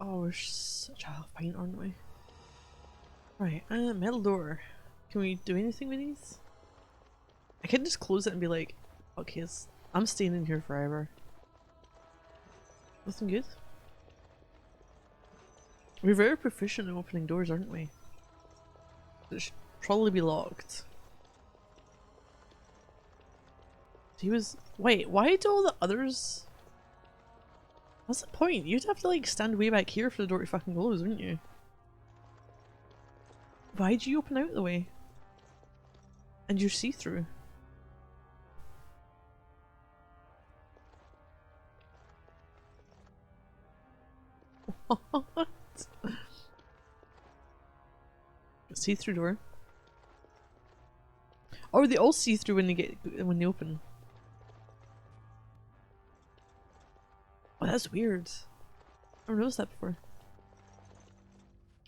Oh, we're such a half pint, aren't we? Right, metal door. Can we do anything with these? I can just close it and be like, fuck yes, I'm staying in here forever. Nothing good? We're very proficient in opening doors, aren't we? It should probably be locked. He was. Wait, why do all the others. What's the point? You'd have to like stand way back here for the door to fucking close, wouldn't you? Why'd you open out the way? And you're see through. What? See through door. Or they all see through when they open. Oh, that's weird. I never noticed that before.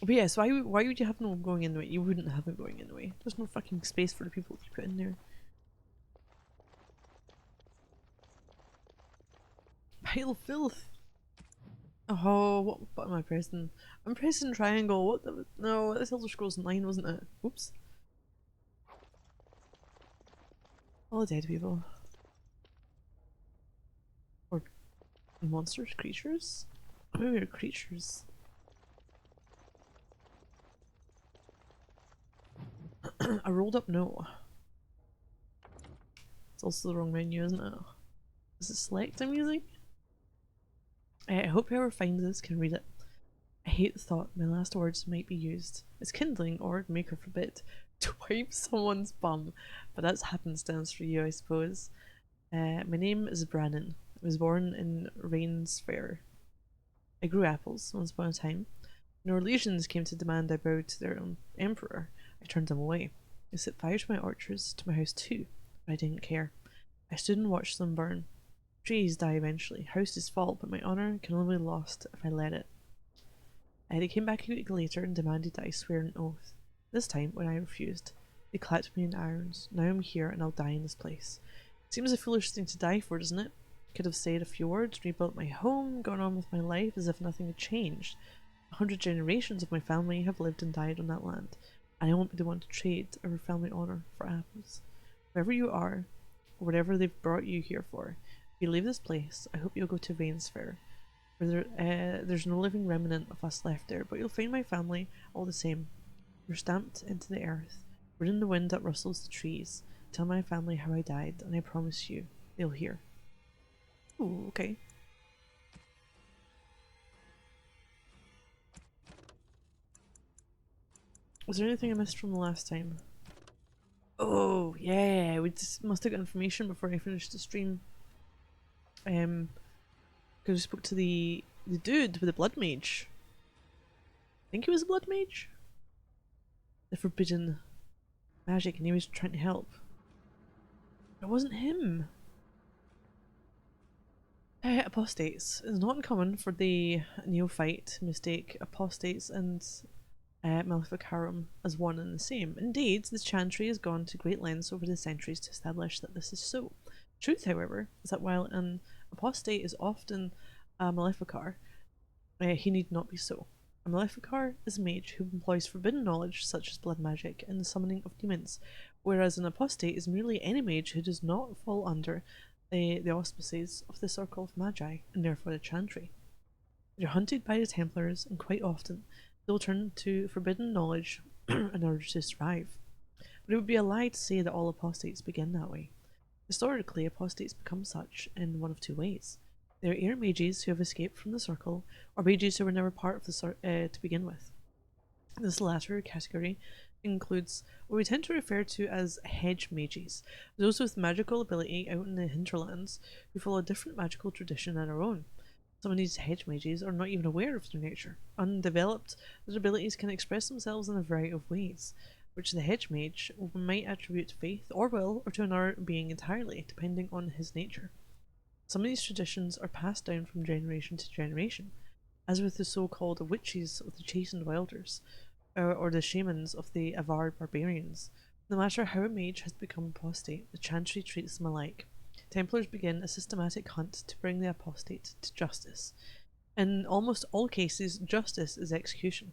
But yes, why would you have no going in the way? You wouldn't have it going in the way. There's no fucking space for the people to put in there. Pile of filth. Oh, what am I pressing? I'm pressing triangle. What the? No, this Elder Scrolls 9, wasn't it? Oops. All the dead people. Or monsters? Creatures? Maybe they're creatures. A rolled up note. It's also the wrong menu, isn't it? Is it select I'm using? I hope whoever finds this can read it. I hate the thought my last words might be used as kindling or, maker forbid, to wipe someone's bum, but that's happenstance for you, I suppose. My name is Brannon. I was born in Rains Fair. I grew apples once upon a time. When our legions came to demand I bow to their own emperor, I turned them away. I set fire to my orchards, to my house too, but I didn't care. I stood and watched them burn. Trees die eventually, houses fall, but my honour can only be lost if I let it. They came back a week later and demanded that I swear an oath. This time, when I refused, they clapped me in irons. Now I'm here and I'll die in this place. Seems a foolish thing to die for, doesn't it? Could have said a few words, rebuilt my home, gone on with my life as if nothing had changed. 100 generations of my family have lived and died on that land, and I won't be the one to trade our family honour for apples. Wherever you are, or whatever they've brought you here for, if you leave this place, I hope you'll go to Vainsfair. There's no living remnant of us left there, but you'll find my family all the same. We're stamped into the earth. We're in the wind that rustles the trees. Tell my family how I died, and I promise you, they'll hear. Ooh, okay. Was there anything I missed from the last time? Oh, yeah, we just must have got information before I finished the stream. Because we spoke to the dude with the blood mage. I think he was a blood mage? The forbidden magic, and he was trying to help. It wasn't him. Apostates. It's not uncommon for the neophyte to mistake apostates and Maleficarum as one and the same. Indeed, the Chantry has gone to great lengths over the centuries to establish that this is so. Truth, however, is that while an apostate is often a Maleficar, he need not be so. A Maleficar is a mage who employs forbidden knowledge such as blood magic and the summoning of demons, whereas an apostate is merely any mage who does not fall under the auspices of the Circle of Magi, and therefore the Chantry. They're hunted by the Templars, and quite often they'll turn to forbidden knowledge in order to survive. But it would be a lie to say that all apostates begin that way. Historically, apostates become such in one of two ways. They are air mages who have escaped from the Circle, or mages who were never part of the to begin with. This latter category includes what we tend to refer to as hedge mages, those with magical ability out in the hinterlands who follow a different magical tradition than our own. Some of these hedge mages are not even aware of their nature. Undeveloped, their abilities can express themselves in a variety of ways, which the hedge mage might attribute to faith or will, or to another being entirely, depending on his nature. Some of these traditions are passed down from generation to generation, as with the so-called witches of the Chastened Wilders, or the shamans of the Avar barbarians. No matter how a mage has become apostate, the Chantry treats them alike. Templars begin a systematic hunt to bring the apostate to justice. In almost all cases, justice is execution.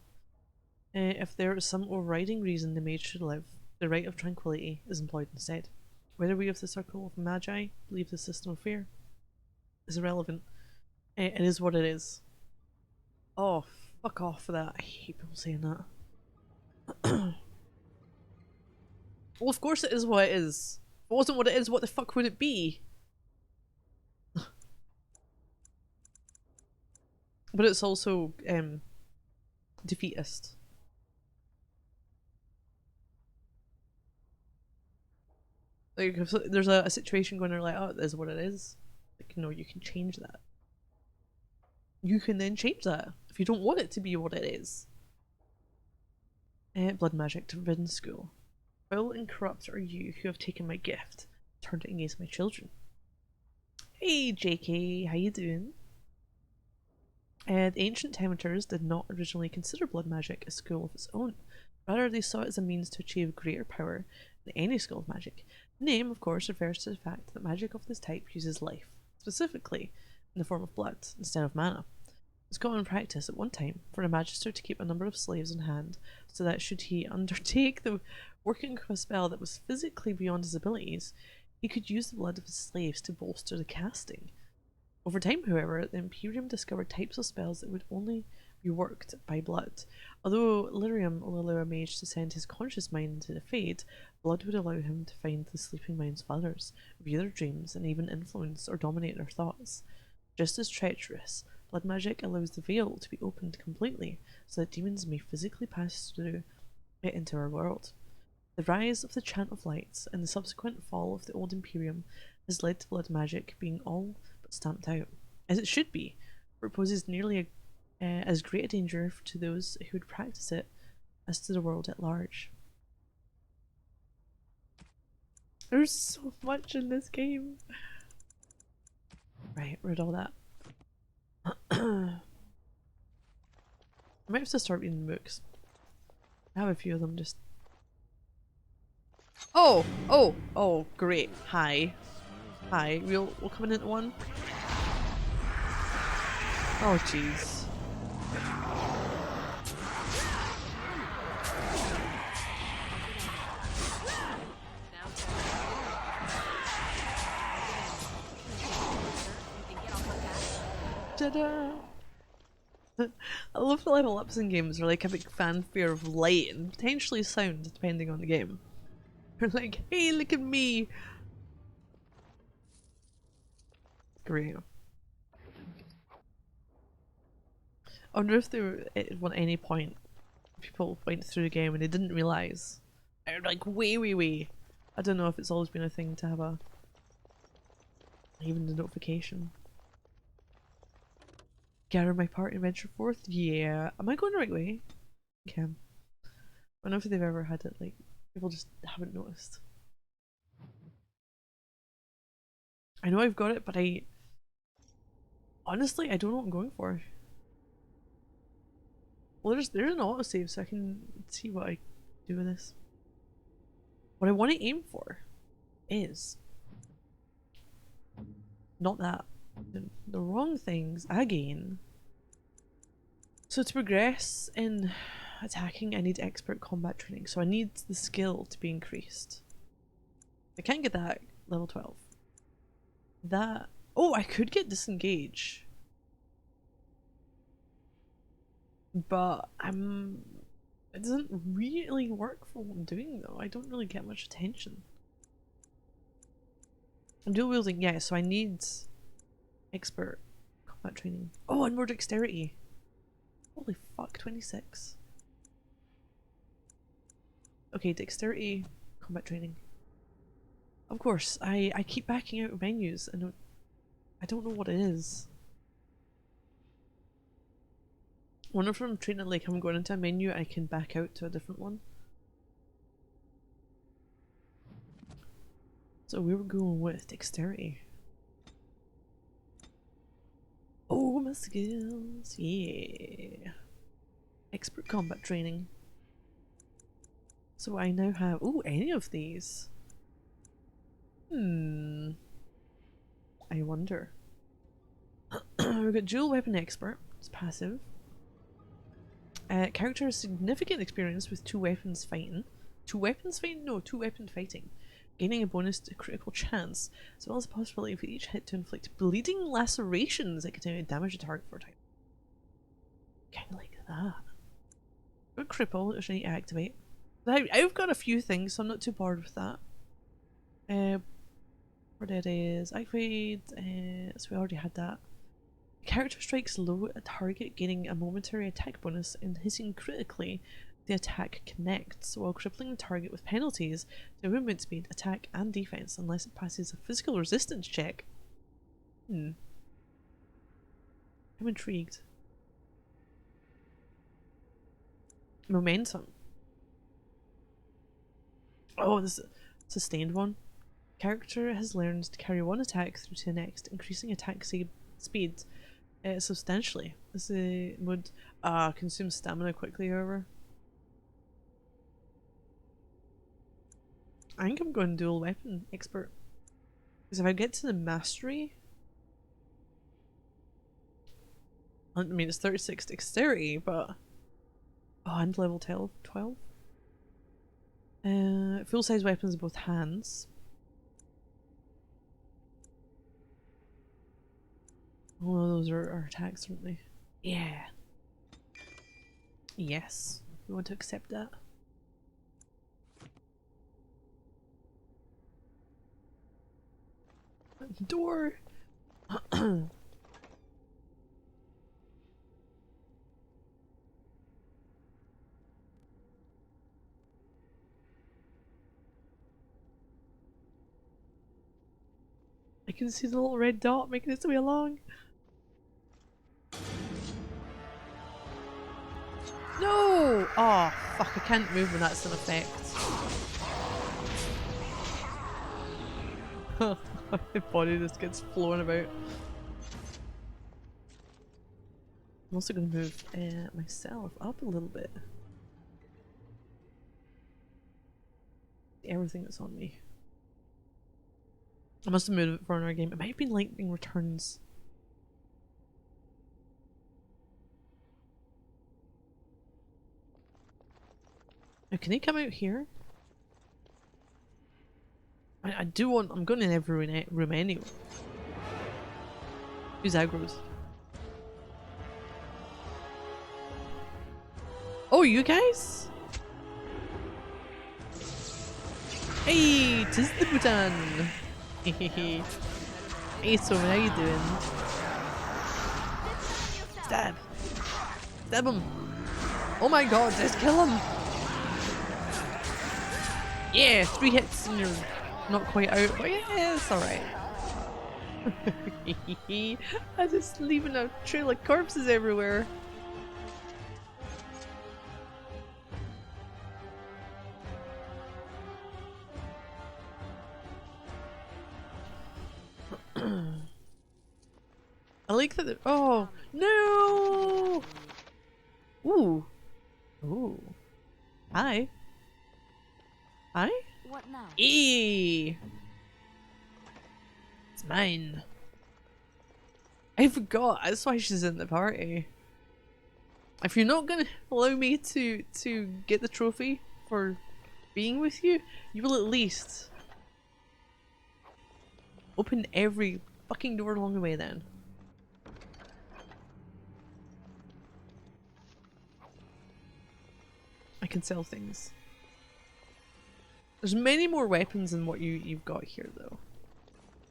If there is some overriding reason the mage should live, the right of tranquility is employed instead. Whether we of the Circle of Magi believe the system of fear is irrelevant. It is what it is. Oh, fuck off for that. I hate people saying that. Well, of course it is what it is. If it wasn't what it is, what the fuck would it be? But it's also defeatist. Like, if there's a situation going on, like, oh, this is what it is. Like, no, you can change that. You can then change that if you don't want it to be what it is. Blood magic to forbidden school. Foul and corrupt are you who have taken my gift, turned it against my children. Hey JK, how you doing? The ancient Templars did not originally consider blood magic a school of its own. Rather, they saw it as a means to achieve greater power than any school of magic. The name, of course, refers to the fact that magic of this type uses life, specifically in the form of blood instead of mana. It was common practice at one time for a magister to keep a number of slaves in hand, so that should he undertake the working of a spell that was physically beyond his abilities, he could use the blood of his slaves to bolster the casting. Over time, however, the Imperium discovered types of spells that would only be worked by blood. Although lyrium will allow a mage to send his conscious mind into the Fade, blood would allow him to find the sleeping minds of others, view their dreams, and even influence or dominate their thoughts. Just as treacherous, blood magic allows the veil to be opened completely, so that demons may physically pass through it into our world. The rise of the Chant of Lights and the subsequent fall of the Old Imperium has led to blood magic being all but stamped out, as it should be, for it poses nearly as great a danger to those who would practice it as to the world at large. There's so much in this game. Right, read all that. I might have to start reading the books. I have a few of them just. Oh! Oh! Oh, great. Hi. Hi. We'll come into one. Oh, jeez. Ta-da! I love the level ups in games are like a big fanfare of light and potentially sound depending on the game. They're like, hey, look at me! Great. I wonder if there at any point people went through the game and they didn't realise. They're like way. I don't know if it's always been a thing to have even the notification. Gather my party and venture forth? Yeah. Am I going the right way? Okay. I don't know if they've ever had it, like, people just haven't noticed. I know I've got it, but honestly, I don't know what I'm going for. Well, there's an autosave, so I can see what I do with this. What I want to aim for is not that. The wrong things again. So to progress in attacking, I need expert combat training. So I need the skill to be increased. I can't get that at level 12. That. Oh, I could get disengage. But it doesn't really work for what I'm doing though. I don't really get much attention. I'm dual wielding, yeah, so I need expert combat training. Oh, and more dexterity. Holy fuck, 26. Okay, dexterity, combat training. Of course, I keep backing out of menus and I don't know what it is. I wonder if I'm training like I'm going into a menu I can back out to a different one. So we were going with dexterity. Oh, my skills, yeah. Expert combat training. So I now have, oh, any of these. I wonder. We've got dual weapon expert, It's passive. Character has significant experience with two weapons fighting. Two weapons fighting? No, two weapon fighting. Gaining a bonus to critical chance, as well as the possibility for each hit to inflict bleeding lacerations that can damage the target for a time. Kinda like that. But cripple, which I need to activate. I've got a few things, so I'm not too bored with that. Where that is activate, so we already had that. The character strikes low at a target, gaining a momentary attack bonus and hitting critically. The attack connects while crippling the target with penalties to movement speed, attack, and defense unless it passes a physical resistance check. I'm intrigued. Momentum. Oh, this is a sustained one. Character has learned to carry one attack through to the next, increasing attack speed substantially. This would consume stamina quickly, however. I think I'm going dual weapon expert. Because if I get to the mastery, I mean it's 36 dexterity, but and level 12. Full size weapons in both hands. Oh, those are our attacks, aren't they? Yeah. Yes. We want to accept that. Door! I can see the little red dot making its way along. No! Oh, fuck, I can't move when that's an effect. My body just gets flown about. I'm also going to move myself up a little bit. Everything that's on me. I must have moved it for another game. It might have been Lightning Returns. Now, can he come out here? I do want. I'm going in every room anyway. Who's aggroed? Oh, you guys? Hey, tis the Bhutan. Hey, so how you doing? Stab. Stab him. Oh my god, just kill him. Yeah, 3 hits and you're not quite out, but yeah, it's alright. I'm just leaving a trail of corpses everywhere. I like that. Oh no! Ooh, ooh. Hi. Hi. What now? Eee. It's mine. I forgot. That's why she's in the party. If you're not gonna allow me to get the trophy for being with you, you will at least open every fucking door along the way then. I can sell things. There's many more weapons than what you've got here though.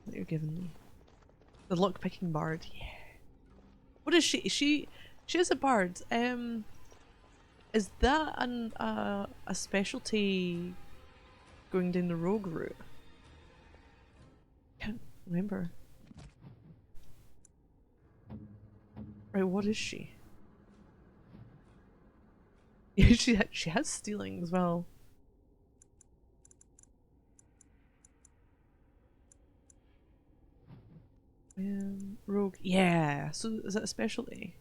That you're giving me. The lockpicking bard, yeah. What is she? She is a bard. Is that a specialty going down the rogue route? Can't remember. Right, what is she? Yeah, she has stealing as well. Rogue. Yeah. So is that a specialty?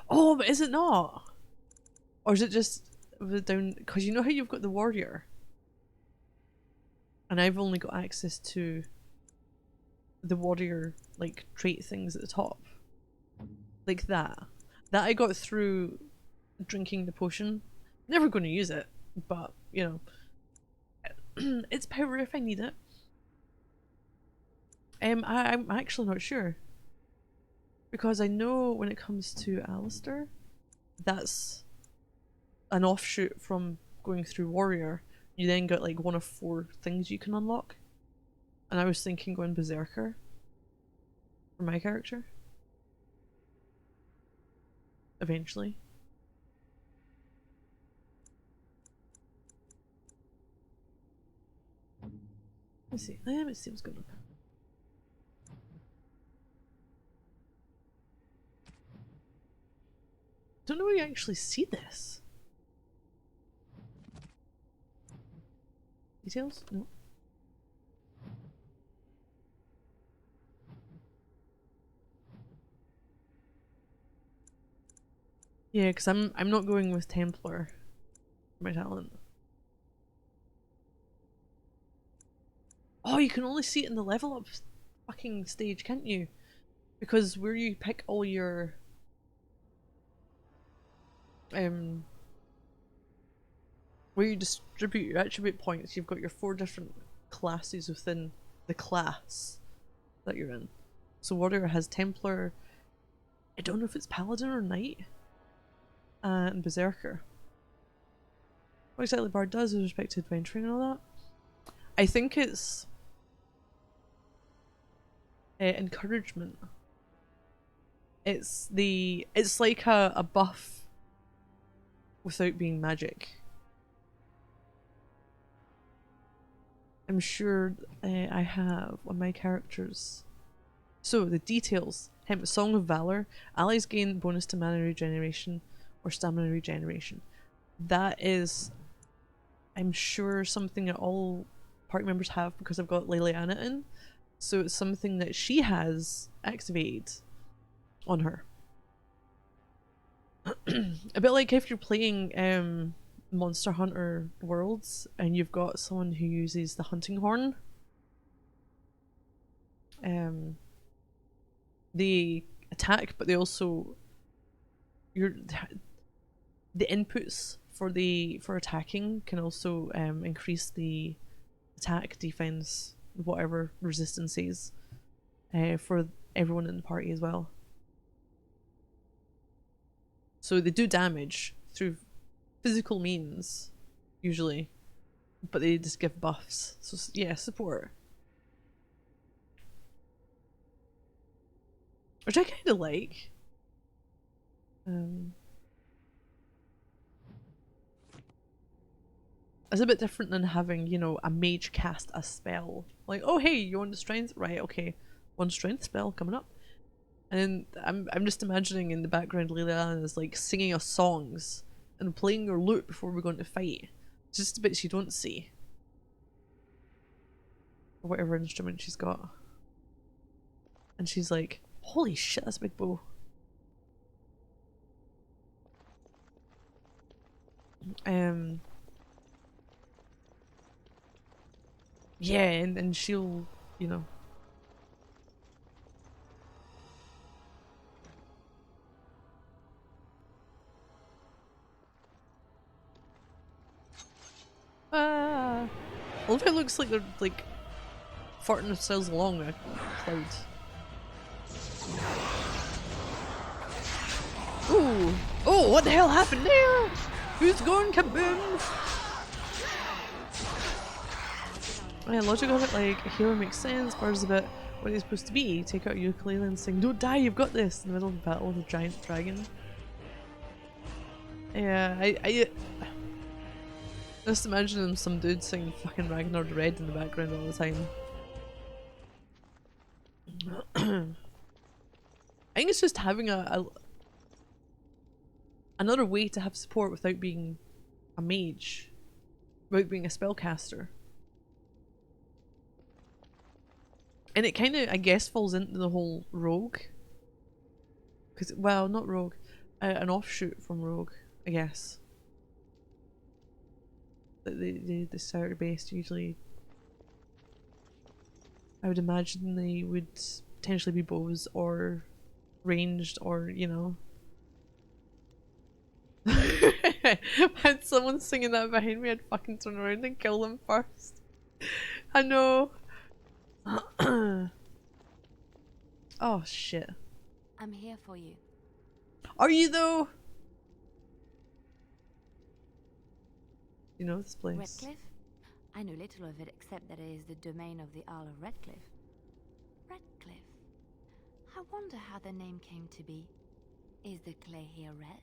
Oh, but is it not? Or is it just the down? Because you know how you've got the warrior, and I've only got access to the warrior like trait things at the top. Like that. That I got through drinking the potion. Never going to use it, but you know, it's power if I need it. I'm actually not sure. Because I know when it comes to Alistair, that's an offshoot from going through Warrior. You then got like one of 4 things you can unlock. And I was thinking going Berserker for my character. Eventually. Let's see. Let's see what's going on. Don't know where you actually see this. Details? No. Yeah, because I'm not going with Templar for my talent. Oh, you can only see it in the level up fucking stage, can't you? Because where you pick all your where you distribute your attribute points, you've got your 4 different classes within the class that you're in. So Warrior has Templar, I don't know if it's Paladin or Knight, and Berserker. What exactly Bard does with respect to adventuring and all that? I think it's encouragement. It's like a buff without being magic. I'm sure I have on my characters. So the details: Song of Valor. Allies gain bonus to mana regeneration or stamina regeneration. That is, I'm sure, something that all party members have because I've got Liliana in. So it's something that she has activated on her. A bit like if you're playing Monster Hunter Worlds and you've got someone who uses the hunting horn. They attack, but they also the inputs for attacking can also increase the attack, defense, whatever resistances for everyone in the party as well. So they do damage through physical means, usually, but they just give buffs. So yeah, support. Which I kind of like. It's a bit different than having, you know, a mage cast a spell. Like, oh hey, you want the strength? Right, okay. 1 strength spell coming up. And I'm just imagining in the background Liliana is like singing us songs and playing her lute before we're going to fight. It's just the bits you don't see. Or whatever instrument she's got. And she's like, holy shit, that's a big bow. Yeah, and she'll, you know. Ah! Well, if it looks like they're like farting themselves along a cloud. Ooh! Oh, what the hell happened there? Who's going kaboom? Yeah, logic of it, like, a hero makes sense, Bard's a bit what he's supposed to be. Take out a ukulele and sing, "Don't die, you've got this," in the middle of the battle with a giant dragon. Yeah, I just imagine some dude singing fucking Ragnar the Red in the background all the time. I think it's just having another way to have support without being a mage, without being a spellcaster. And it kind of, I guess, falls into the whole rogue. Because, well, not rogue, an offshoot from rogue, I guess. The starter base usually I would imagine they would potentially be bows or ranged or, you know. Had someone singing that behind me, I'd fucking turn around and kill them first. I know. Oh shit. I'm here for you. Are you though? You know this place. Redcliffe? I know little of it except that it is the domain of the Earl of Redcliffe. Redcliffe. I wonder how the name came to be. Is the clay here red?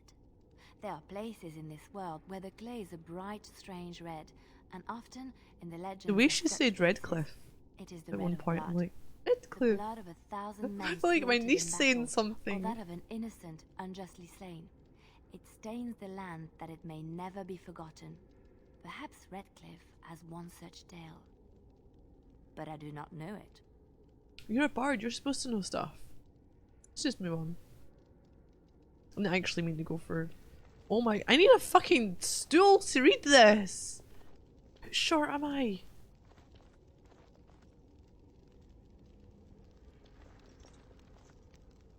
There are places in this world where the clay is a bright, strange red, and often in the legends The way of she such said places, Redcliffe it is the at red one of point, I'm blood. like, The Redcliffe. blood of 1,000 men I feel like my slaughtered niece in saying battle, something. or that of an innocent unjustly slain. It stains the land that it may never be forgotten. Perhaps Redcliffe has one such tale. But I do not know it. You're a bard, you're supposed to know stuff. Let's just move on. I didn't actually mean to go for... Oh my... I need a fucking stool to read this! How short am I?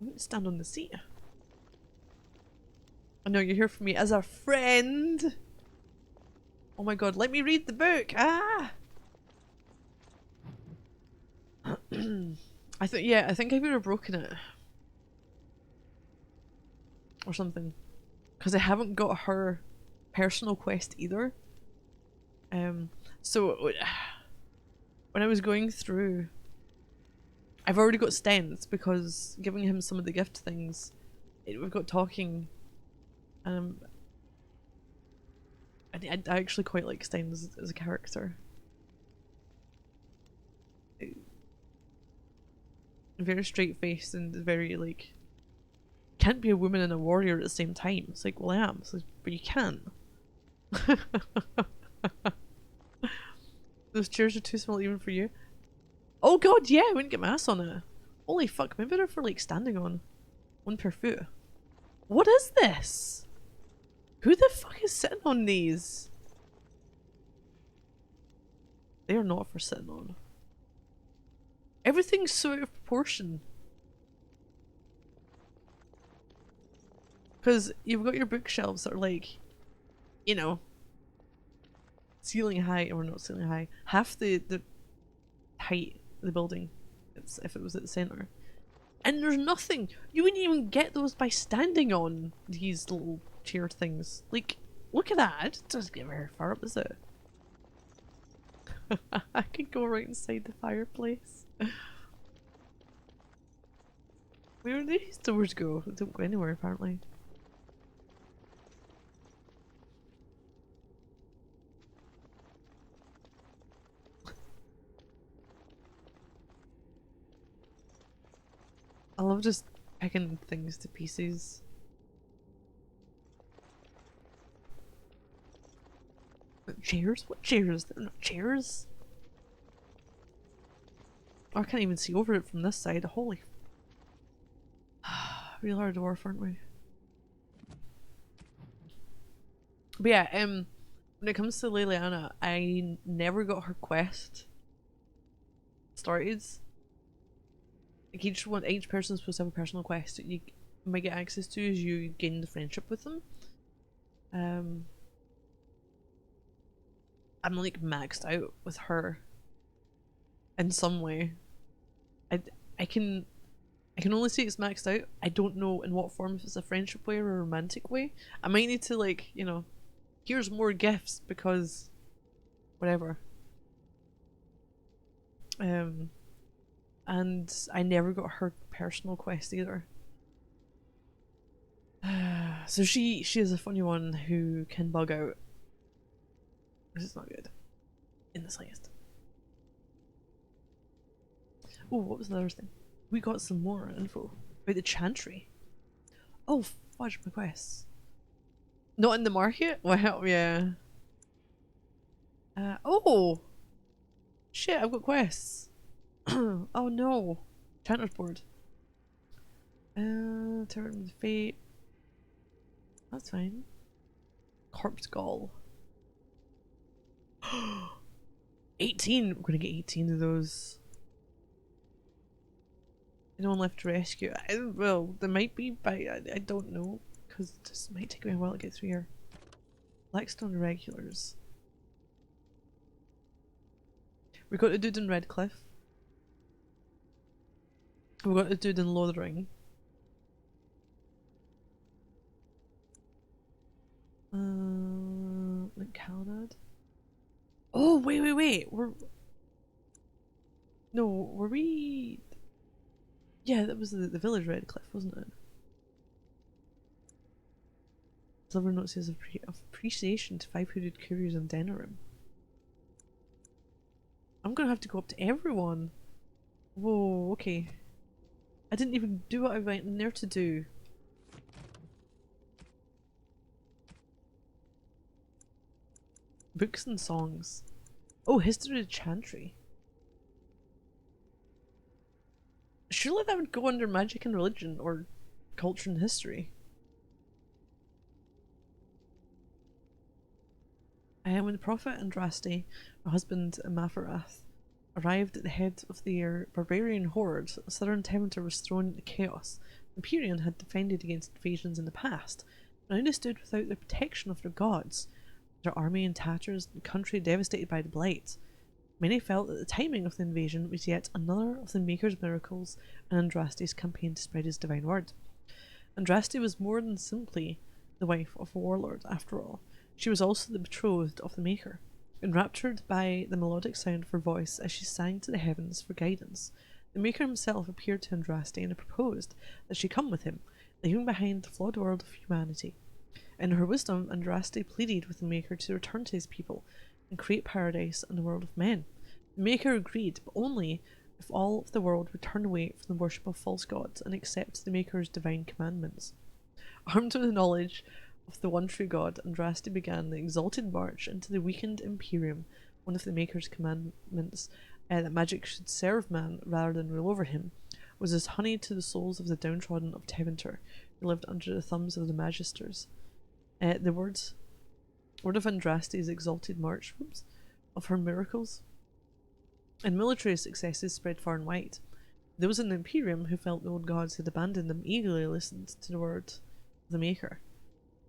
I'm gonna stand on the seat. I know you're here for me as a friend! Oh my god, let me read the book! Ah! I think I would have broken it. Or something. Because I haven't got her personal quest either. So when I was going through, I've already got Stens because giving him some of the gift things, we've got talking. I actually quite like Stens as a character. Very straight faced and very like, can't be a woman and a warrior at the same time. It's like, well, I am, so, but you can't. Those chairs are too small even for you. Oh god, yeah, I wouldn't get my ass on it. Holy fuck, maybe they're for like standing on. One per foot. What is this? Who the fuck is sitting on these? They are not for sitting on. Everything's so out of proportion. Because you've got your bookshelves that are like, you know, ceiling height, or not ceiling high, half the height of the building. It's if it was at the centre. And there's nothing. You wouldn't even get those by standing on these little chair things. Like, look at that. It doesn't get very far up, is it? I could go right inside the fireplace. Where do these doors go? They don't go anywhere, apparently. I love just picking things to pieces. Chairs? What chairs? They're not chairs. Oh, I can't even see over it from this side. Holy. We are a dwarf, aren't we? But yeah, when it comes to Leliana, I never got her quest started. Like each person's supposed to have a personal quest that you might get access to as you gain the friendship with them. I'm like maxed out with her in some way. I can only say it's maxed out. I don't know in what form, if it's a friendship way or a romantic way. I might need to, like, you know, here's more gifts because whatever. And I never got her personal quest either. So she is a funny one who can bug out. This is not good. In the slightest. Oh, what was the other thing? We got some more info about the Chantry. Oh, fudge my quests. Not in the market? Well, yeah. Oh! Shit, I've got quests. Oh no. Chanter's board. Turn of Fate. That's fine. Corpse Gall. 18! We're gonna get 18 of those. Anyone left to rescue? Well, there might be, but I don't know. Because this might take me a while to get through here. Blackstone regulars. We got a dude in Redcliffe. We got a dude in Lothering. Like Caledad. Oh wait. Were we? Yeah, that was the village Redcliffe, wasn't it? Silver note says of appreciation to 500 couriers in Denerim. I'm gonna have to go up to everyone. Whoa, okay. I didn't even do what I went in there to do. Books and songs. Oh, history of Chantry. Surely that would go under magic and religion, or culture and history. When the prophet Andraste, her husband Mafarath, arrived at the head of their barbarian horde, southern Tevinter was thrown into chaos. The Empyrean had defended against invasions in the past, but now they stood without the protection of their gods, their army in tatters, the country devastated by the blight. Many felt that the timing of the invasion was yet another of the Maker's miracles and Andraste's campaign to spread his divine word. Andraste was more than simply the wife of a warlord, after all. She was also the betrothed of the Maker. Enraptured by the melodic sound of her voice as she sang to the heavens for guidance, the Maker himself appeared to Andraste and proposed that she come with him, leaving behind the flawed world of humanity. In her wisdom, Andraste pleaded with the Maker to return to his people and create paradise in the world of men. The Maker agreed, but only if all of the world would turn away from the worship of false gods and accept the Maker's divine commandments. Armed with the knowledge of the one true God, Andraste began the exalted march into the weakened Imperium. One of the Maker's commandments, that magic should serve man rather than rule over him, was as honey to the souls of the downtrodden of Tevinter, who lived under the thumbs of the Magisters. The word of Andraste's exalted march, of her miracles and military successes spread far and wide. Those in the Imperium who felt the old gods had abandoned them eagerly listened to the word of the Maker.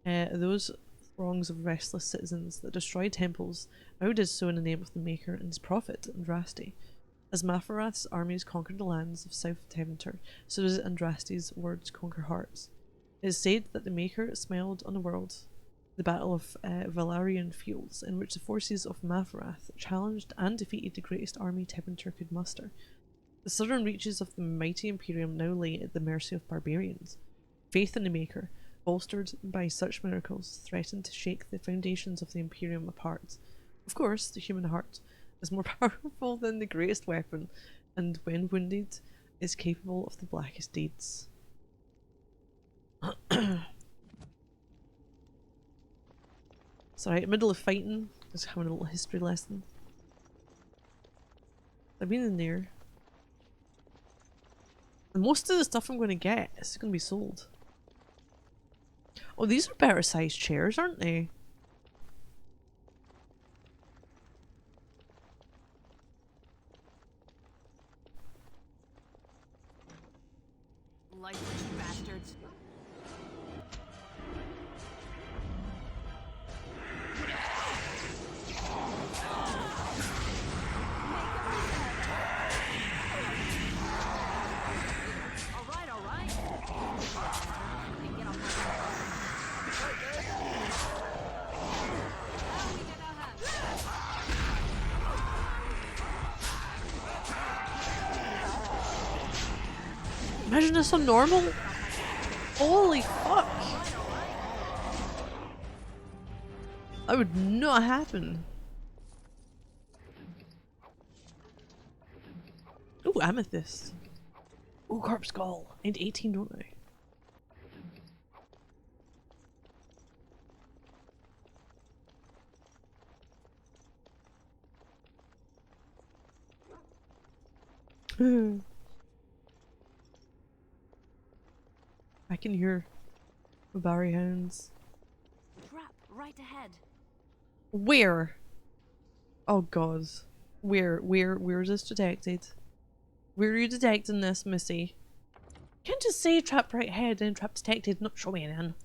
Those throngs of restless citizens that destroyed temples now did so in the name of the Maker and his prophet, Andraste. As Mafarath's armies conquered the lands of South Tevinter, so did Andraste's words conquer hearts. It is said that the Maker smiled on the world, the Battle of Valarian Fields, in which the forces of Mafarath challenged and defeated the greatest army Tevinter could muster. The southern reaches of the mighty Imperium now lay at the mercy of barbarians. Faith in the Maker, bolstered by such miracles, threatened to shake the foundations of the Imperium apart. Of course, the human heart is more powerful than the greatest weapon, and when wounded, is capable of the blackest deeds. Sorry, middle of fighting, just having a little history lesson. I've been in there. And most of the stuff I'm going to get is going to be sold. Oh, these are better sized chairs, aren't they? Lifeless bastards. All right. Get off Imagine this on normal. Holy fuck. That would not happen. Ooh, amethyst. Ooh, corpse skull. I need 18, don't I? I can hear the Barry hounds. Trap right ahead. Where? Oh god. Where is this detected? Where are you detecting this, Missy? You can't just say trap right head and trap detected, not show me anything.